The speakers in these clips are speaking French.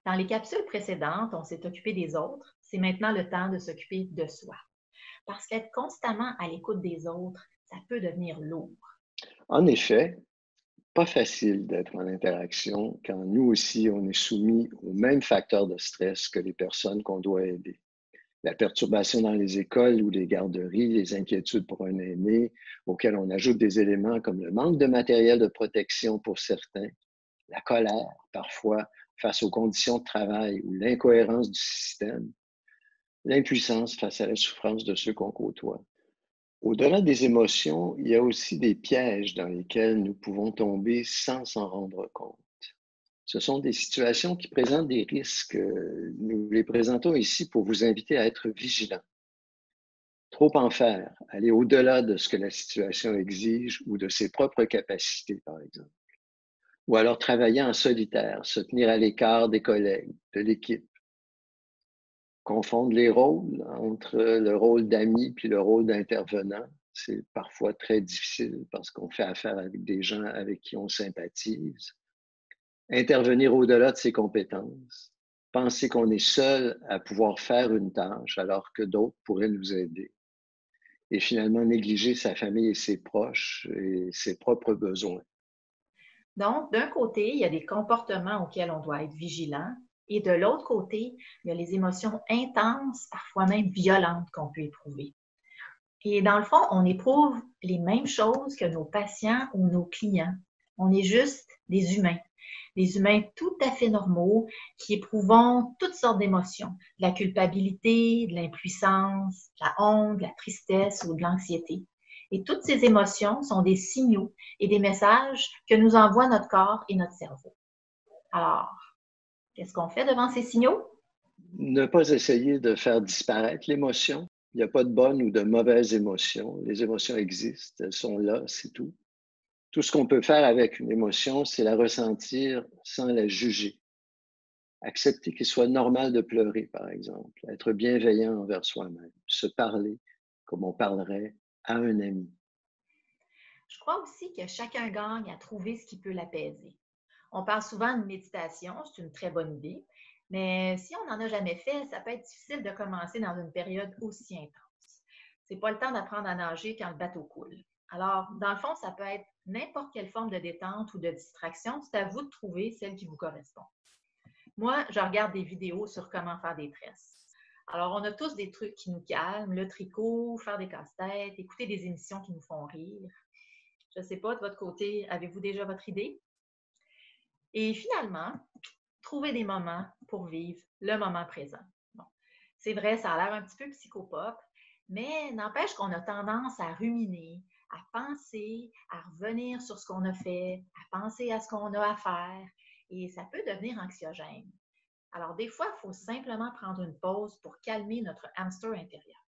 Dans les capsules précédentes, on s'est occupé des autres. C'est maintenant le temps de s'occuper de soi. Parce qu'être constamment à l'écoute des autres, ça peut devenir lourd. En effet, pas facile d'être en interaction quand nous aussi, on est soumis aux mêmes facteurs de stress que les personnes qu'on doit aider. La perturbation dans les écoles ou les garderies, les inquiétudes pour un aîné, auxquels on ajoute des éléments comme le manque de matériel de protection pour certains, la colère parfois face aux conditions de travail ou l'incohérence du système, l'impuissance face à la souffrance de ceux qu'on côtoie. Au-delà des émotions, il y a aussi des pièges dans lesquels nous pouvons tomber sans s'en rendre compte. Ce sont des situations qui présentent des risques. Nous les présentons ici pour vous inviter à être vigilants. Trop en faire, aller au-delà de ce que la situation exige ou de ses propres capacités, par exemple. Ou alors travailler en solitaire, se tenir à l'écart des collègues, de l'équipe. Confondre les rôles entre le rôle d'ami puis le rôle d'intervenant, c'est parfois très difficile parce qu'on fait affaire avec des gens avec qui on sympathise. Intervenir au-delà de ses compétences, penser qu'on est seul à pouvoir faire une tâche alors que d'autres pourraient nous aider et finalement négliger sa famille et ses proches et ses propres besoins. Donc, d'un côté, il y a des comportements auxquels on doit être vigilant, et de l'autre côté, il y a les émotions intenses, parfois même violentes qu'on peut éprouver. Et dans le fond, on éprouve les mêmes choses que nos patients ou nos clients. On est juste des humains tout à fait normaux qui éprouvons toutes sortes d'émotions, de la culpabilité, de l'impuissance, de la honte, de la tristesse ou de l'anxiété. Et toutes ces émotions sont des signaux et des messages que nous envoie notre corps et notre cerveau. Alors, qu'est-ce qu'on fait devant ces signaux? Ne pas essayer de faire disparaître l'émotion. Il n'y a pas de bonnes ou de mauvaises émotions. Les émotions existent, elles sont là, c'est tout. Tout ce qu'on peut faire avec une émotion, c'est la ressentir sans la juger. Accepter qu'il soit normal de pleurer, par exemple. Être bienveillant envers soi-même. Se parler comme on parlerait à un ami. Je crois aussi que chacun gagne à trouver ce qui peut l'apaiser. On parle souvent de méditation, c'est une très bonne idée, mais si on n'en a jamais fait, ça peut être difficile de commencer dans une période aussi intense. C'est pas le temps d'apprendre à nager quand le bateau coule. Alors, dans le fond, ça peut être n'importe quelle forme de détente ou de distraction. C'est à vous de trouver celle qui vous correspond. Moi, je regarde des vidéos sur comment faire des tresses. Alors, on a tous des trucs qui nous calment, le tricot, faire des casse-têtes, écouter des émissions qui nous font rire. Je ne sais pas, de votre côté, avez-vous déjà votre idée? Et finalement, trouver des moments pour vivre le moment présent. Bon, c'est vrai, ça a l'air un petit peu psychopop, mais n'empêche qu'on a tendance à ruminer, à penser, à revenir sur ce qu'on a fait, à penser à ce qu'on a à faire, et ça peut devenir anxiogène. Alors, des fois, il faut simplement prendre une pause pour calmer notre hamster intérieur.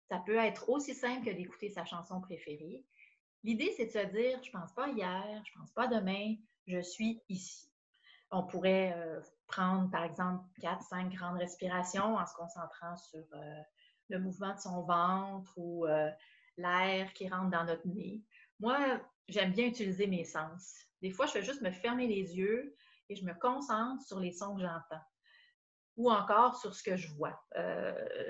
Ça peut être aussi simple que d'écouter sa chanson préférée. L'idée, c'est de se dire, je ne pense pas hier, je ne pense pas demain, je suis ici. On pourrait prendre, par exemple, 4, 5 grandes respirations en se concentrant sur le mouvement de son ventre ou l'air qui rentre dans notre nez. Moi, j'aime bien utiliser mes sens. Des fois, je fais juste me fermer les yeux et je me concentre sur les sons que j'entends ou encore sur ce que je vois.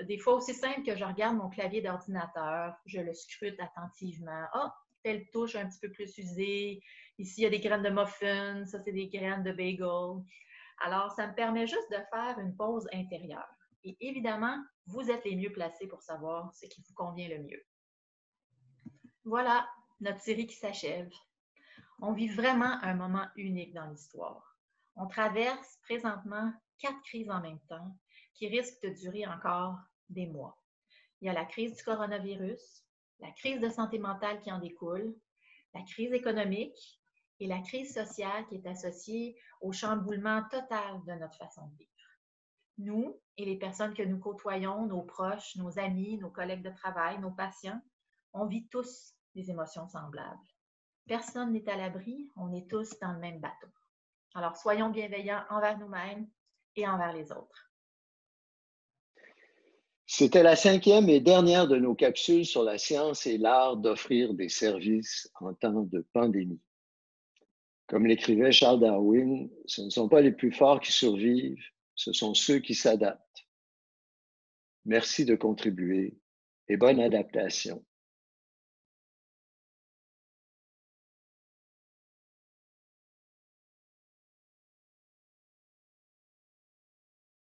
Des fois, aussi simple que je regarde mon clavier d'ordinateur, je le scrute attentivement. Ah, telle touche un petit peu plus usée. Ici, il y a des graines de muffin. Ça, c'est des graines de bagel. Alors, ça me permet juste de faire une pause intérieure. Et évidemment, vous êtes les mieux placés pour savoir ce qui vous convient le mieux. Voilà, notre série qui s'achève. On vit vraiment un moment unique dans l'histoire. On traverse présentement 4 crises en même temps qui risquent de durer encore des mois. Il y a la crise du coronavirus, la crise de santé mentale qui en découle, la crise économique et la crise sociale qui est associée au chamboulement total de notre façon de vivre. Nous et les personnes que nous côtoyons, nos proches, nos amis, nos collègues de travail, nos patients, on vit tous des émotions semblables. Personne n'est à l'abri, on est tous dans le même bateau. Alors, soyons bienveillants envers nous-mêmes et envers les autres. C'était la cinquième et dernière de nos capsules sur la science et l'art d'offrir des services en temps de pandémie. Comme l'écrivait Charles Darwin, ce ne sont pas les plus forts qui survivent, ce sont ceux qui s'adaptent. Merci de contribuer et bonne adaptation.